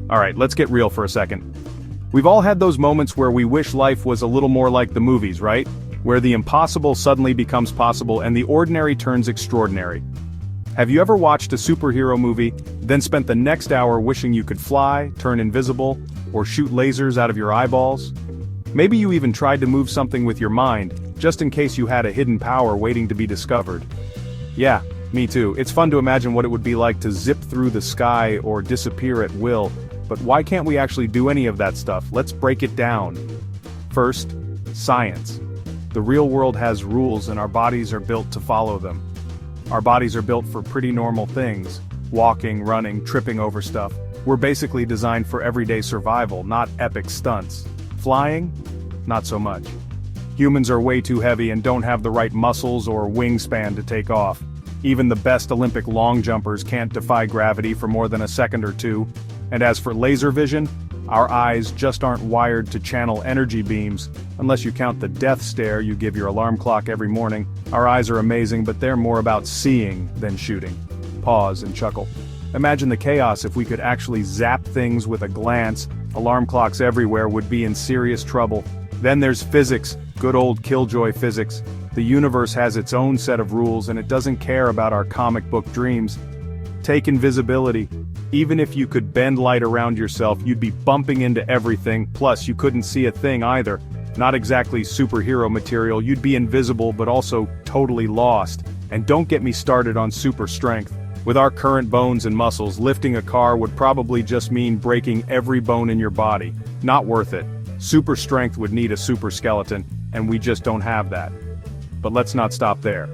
Alright, let's get real for a second. We've all had those moments where we wish life was a little more like the movies, right? Where the impossible suddenly becomes possible and the ordinary turns extraordinary. Have you ever watched a superhero movie, then spent the next hour wishing you could fly, turn invisible, or shoot lasers out of your eyeballs? Maybe you even tried to move something with your mind, just in case you had a hidden power waiting to be discovered. Yeah, me too. It's fun to imagine what it would be like to zip through the sky or disappear at will, but why can't we actually do any of that stuff? Let's break it down. First, science. The real world has rules and our bodies are built to follow them. Our bodies are built for pretty normal things. Walking, running, tripping over stuff. We're basically designed for everyday survival, not epic stunts. Flying? Not so much. Humans are way too heavy and don't have the right muscles or wingspan to take off. Even the best Olympic long jumpers can't defy gravity for more than a second or two. And as for laser vision, our eyes just aren't wired to channel energy beams, unless you count the death stare you give your alarm clock every morning. Our eyes are amazing, but they're more about seeing than shooting. Pause and chuckle. Imagine the chaos if we could actually zap things with a glance. Alarm clocks everywhere would be in serious trouble. Then there's physics, good old killjoy physics. The universe has its own set of rules and it doesn't care about our comic book dreams. Take invisibility. Even if you could bend light around yourself, you'd be bumping into everything, plus you couldn't see a thing either. Not exactly superhero material, you'd be invisible but also totally lost. And don't get me started on super strength. With our current bones and muscles, lifting a car would probably just mean breaking every bone in your body. Not worth it. Super strength would need a super skeleton, and we just don't have that. But let's not stop there.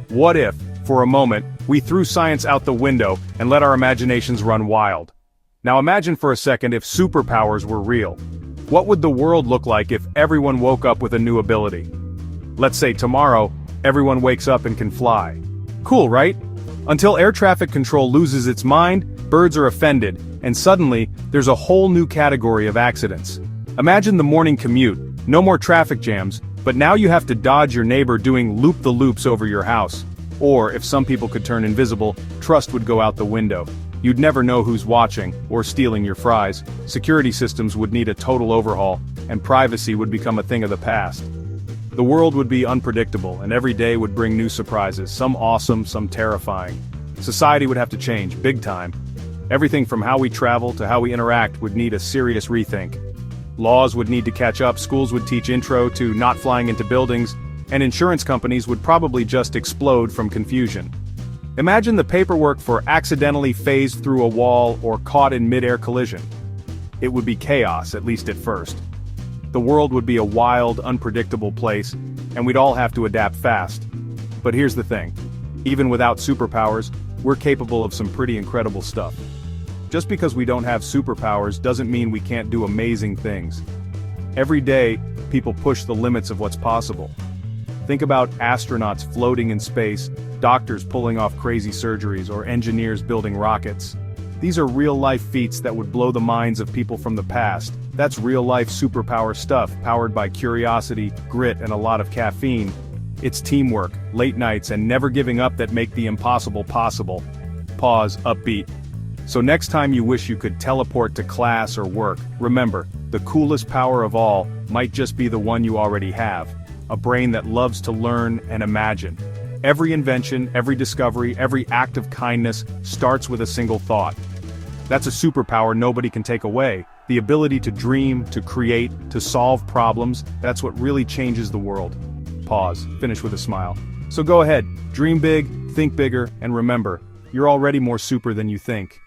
What if, for a moment, we threw science out the window and let our imaginations run wild? Now imagine for a second if superpowers were real. What would the world look like if everyone woke up with a new ability? Let's say tomorrow, everyone wakes up and can fly. Cool, right? Until air traffic control loses its mind, birds are offended, and suddenly, there's a whole new category of accidents. Imagine the morning commute, no more traffic jams, but now you have to dodge your neighbor doing loop-the-loops over your house. Or, if some people could turn invisible, trust would go out the window. You'd never know who's watching, or stealing your fries. Security systems would need a total overhaul, and privacy would become a thing of the past. The world would be unpredictable, and every day would bring new surprises, some awesome, some terrifying. Society would have to change, big time. Everything from how we travel to how we interact would need a serious rethink. Laws would need to catch up, schools would teach intro to not flying into buildings, and insurance companies would probably just explode from confusion. Imagine the paperwork for accidentally phased through a wall or caught in mid-air collision. It would be chaos, at least at first. The world would be a wild, unpredictable place, and we'd all have to adapt fast. But here's the thing. Even without superpowers, we're capable of some pretty incredible stuff. Just because we don't have superpowers doesn't mean we can't do amazing things. Every day, people push the limits of what's possible. Think about astronauts floating in space, doctors pulling off crazy surgeries, or engineers building rockets. These are real-life feats that would blow the minds of people from the past. That's real-life superpower stuff, powered by curiosity, grit, and a lot of caffeine. It's teamwork, late nights, and never giving up that make the impossible possible. Pause, upbeat. So next time you wish you could teleport to class or work, remember, the coolest power of all might just be the one you already have. A brain that loves to learn and imagine. Every invention, every discovery, every act of kindness starts with a single thought. That's a superpower nobody can take away. The ability to dream, to create, to solve problems, that's what really changes the world. Pause, finish with a smile. So go ahead, dream big, think bigger, and remember, you're already more super than you think.